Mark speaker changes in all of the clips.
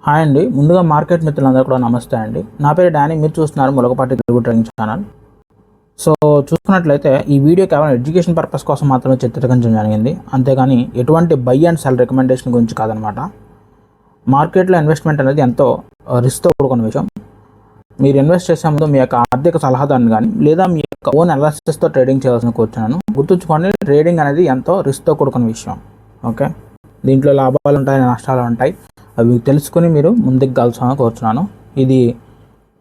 Speaker 1: Hi అండి. ముందుగా market మిత్రులందరూ కూడా నమస్తే అండి. నా పేరు డానీ. మీరు చూస్తున్నారు ములగపాటి తెలుగు ట్రేడింగ్ ఛానల్. సో చూసుకున్నట్లయితే ఈ వీడియో కేవలం ఎడ్యుకేషన్ పర్పస్ కోసం మాత్రమే చిత్రీకరించడం జరిగింది, అంతేగాని ఎటువంటి బై అండ్ సెల్ రికమెండేషన్ గురించి కాదనమాట. మార్కెట్లో ఇన్వెస్ట్మెంట్ అనేది ఎంతో రిస్క్తో కూడుకున్న విషయం. మీరు ఇన్వెస్ట్ చేసే ముందు మీ యొక్క ఆర్థిక సలహాదారుని కానీ లేదా మీ యొక్క ఓన్ అనాలిసిస్తో ట్రేడింగ్ చేయాల్సిన కూర్చున్నాను. గుర్తుంచుకోండి, ట్రేడింగ్ అనేది ఎంతో రిస్క్తో కూడుకున్న విషయం. ఓకే, దీంట్లో లాభాలు ఉంటాయి, నష్టాలు ఉంటాయి. అవి తెలుసుకుని మీరు ముందుకు కలుసామని కోరుచున్నాను. ఇది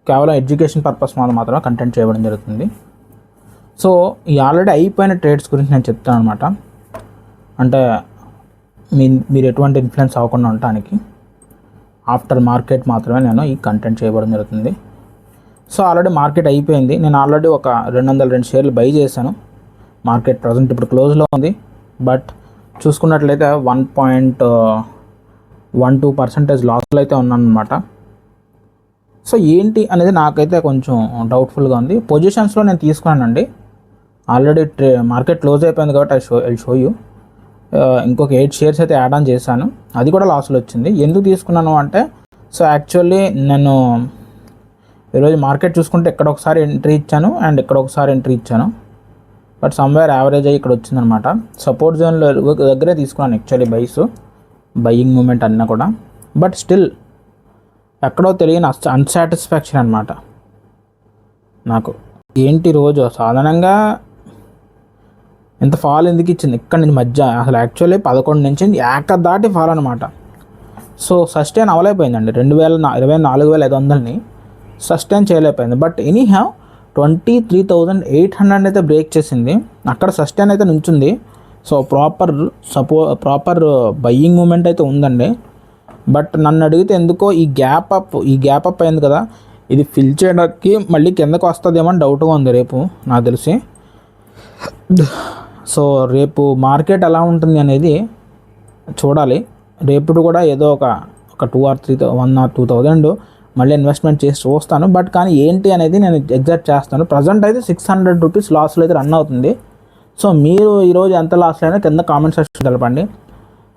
Speaker 1: కేవలం ఎడ్యుకేషన్ పర్పస్ మాత్రమే కంటెంట్ చేయడం జరుగుతుంది. సో ఈ ఆల్రెడీ అయిపోయిన ట్రేడ్స్ గురించి నేను చెప్తాను అనమాట. అంటే మీరు ఎటువంటి ఇన్ఫ్లుయెన్స్ అవ్వకుండా ఉండటానికి ఆఫ్టర్ మార్కెట్ మాత్రమే నేను ఈ కంటెంట్ చేయడం జరుగుతుంది. సో ఆల్రెడీ మార్కెట్ అయిపోయింది. నేను ఆల్రెడీ ఒక 202 షేర్లు బై చేశాను. మార్కెట్ ప్రజెంట్ ఇప్పుడు క్లోజ్లో ఉంది. బట్ చూసుకున్నట్లయితే 1.12% లాస్లో అయితే ఉన్నానమాట. సో ఏంటి అనేది నాకైతే కొంచెం డౌట్ఫుల్గా ఉంది. పొజిషన్స్లో నేను తీసుకున్నానండి. ఆల్రెడీ మార్కెట్ క్లోజ్ అయిపోయింది కాబట్టి ఐ షో యూ. ఇంకొక 8 షేర్స్ అయితే యాడ్ ఆన్ చేశాను, అది కూడా లాస్లో వచ్చింది. ఎందుకు తీసుకున్నాను అంటే, సో యాక్చువల్లీ నేను ఈరోజు మార్కెట్ చూసుకుంటే ఇక్కడ ఒకసారి ఎంట్రీ ఇచ్చాను అండ్ ఇక్కడ ఒకసారి ఎంట్రీ ఇచ్చాను. బట్ సమ్వేర్ యావరేజ్ అయ్యి ఇక్కడ వచ్చిందనమాట. సపోర్ట్ జోన్లో దగ్గరే తీసుకున్నాను యాక్చువల్లీ బయ్యింగ్ మూమెంట్ అన్నా కూడా. బట్ స్టిల్ ఎక్కడో తెలియని అన్సాటిస్ఫాక్షన్ అనమాట నాకు. ఏంటి రోజు సాధారణంగా ఇంత ఫాల్ ఎందుకు ఇచ్చింది ఇక్కడ నుంచి మధ్య, అసలు యాక్చువల్లీ 11 నుంచి దాటి ఫాల్ అనమాట. సో సస్టైన్ అవ్వలేకపోయిందండి. 24,500ని సస్టైన్ చేయలేకపోయింది. బట్ ఎనీ హ్యావ్ 23,800 అయితే బ్రేక్ చేసింది. అక్కడ సస్టైన్ అయితే నుంచుంది. సో ప్రాపర్ బయ్యింగ్ మూమెంట్ అయితే ఉందండి. బట్ నన్ను అడిగితే ఎందుకో ఈ గ్యాప్ అప్ అయింది కదా, ఇది ఫిల్ చేయడానికి మళ్ళీ కిందకు వస్తుందేమో అని డౌట్గా ఉంది రేపు నాకు తెలిసి. సో రేపు మార్కెట్ ఎలా ఉంటుంది అనేది చూడాలి. రేపు కూడా ఏదో ఒక 2 or 3 1 or 2,000 మళ్ళీ ఇన్వెస్ట్మెంట్ చేసి చూస్తాను. బట్ కానీ ఏంటి అనేది నేను ఎగ్జాక్ట్ చేస్తాను. ప్రజెంట్ అయితే 600 రూపీస్ లాస్లో అయితే రన్ అవుతుంది. సో మీరు ఈరోజు ఎంత లాస్ అయినా కింద కామెంట్ సెక్షన్ తెలపండి.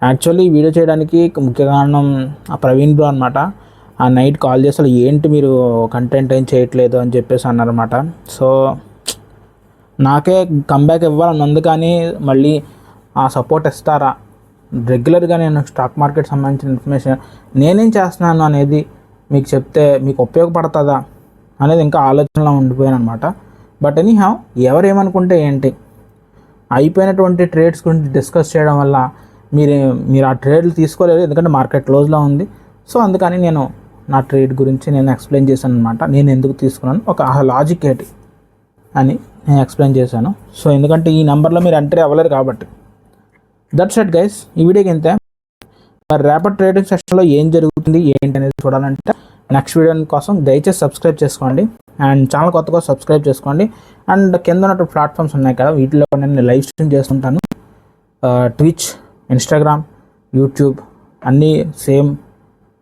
Speaker 1: యాక్చువల్లీ ఈ వీడియో చేయడానికి ముఖ్య కారణం ఆ ప్రవీణ్ బ్రో అనమాట. ఆ నైట్ కాల్ చేసి అసలు ఏంటి మీరు కంటెంట్ ఏం చేయట్లేదు అని చెప్పేసి అన్నారన్నమాట. సో నాకే కంబ్యాక్ ఇవ్వాలని ఉంది, కానీ మళ్ళీ ఆ సపోర్ట్ ఇస్తారా, రెగ్యులర్గా నేను స్టాక్ మార్కెట్ సంబంధించిన ఇన్ఫర్మేషన్ నేనేం చేస్తున్నాను అనేది మీకు చెప్తే మీకు ఉపయోగపడుతుందా అనేది ఇంకా ఆలోచనలో ఉండిపోయాను అనమాట. బట్ ఎనీహౌ ఎవరేమనుకుంటే ఏంటి, అయిపోయినటువంటి ట్రేడ్స్ గురించి డిస్కస్ చేయడం వల్ల మీరు ఆ ట్రేడ్లు తీసుకోలేదు, ఎందుకంటే మార్కెట్ క్లోజ్లో ఉంది. సో అందుకని నేను నా ట్రేడ్ గురించి నేను ఎక్స్ప్లెయిన్ చేశాను అనమాట. నేను ఎందుకు తీసుకున్నాను, ఒక లాజిక్ ఏంటి అని నేను ఎక్స్ప్లెయిన్ చేశాను. సో ఎందుకంటే ఈ నెంబర్లో మీరు ఎంట్రీ అవ్వలేరు కాబట్టి. దట్స్ ఇట్ గైస్, ఈ వీడియోకి ఇంతే. మరి రేపటి ట్రేడింగ్ సెషన్లో ఏం జరుగుతుంది ఏంటి అనేది చూడాలంటే నెక్స్ట్ వీడియో కోసం దయచేసి సబ్స్క్రైబ్ చేసుకోండి. అండ్ ఛానల్ కొత్తగా సబ్స్క్రైబ్ చేసుకోండి. అండ్ కింద ఉన్నట్టు ప్లాట్ఫామ్స్ ఉన్నాయి కదా, వీటిలో నేను లైవ్ స్ట్రీమ్ చేస్తుంటాను. ట్విచ్, ఇన్స్టాగ్రామ్, యూట్యూబ్ అన్నీ సేమ్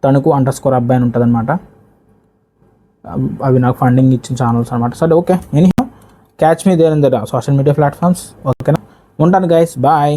Speaker 1: తణుకు_అబ్బాయి అని ఉంటుంది అనమాట. అవి నాకు ఫండింగ్ ఇచ్చిన ఛానల్స్ అనమాట. సరే okay, anyhow catch me there in the social media platforms. ఓకేనా, ఉంటాను గైస్, బాయ్.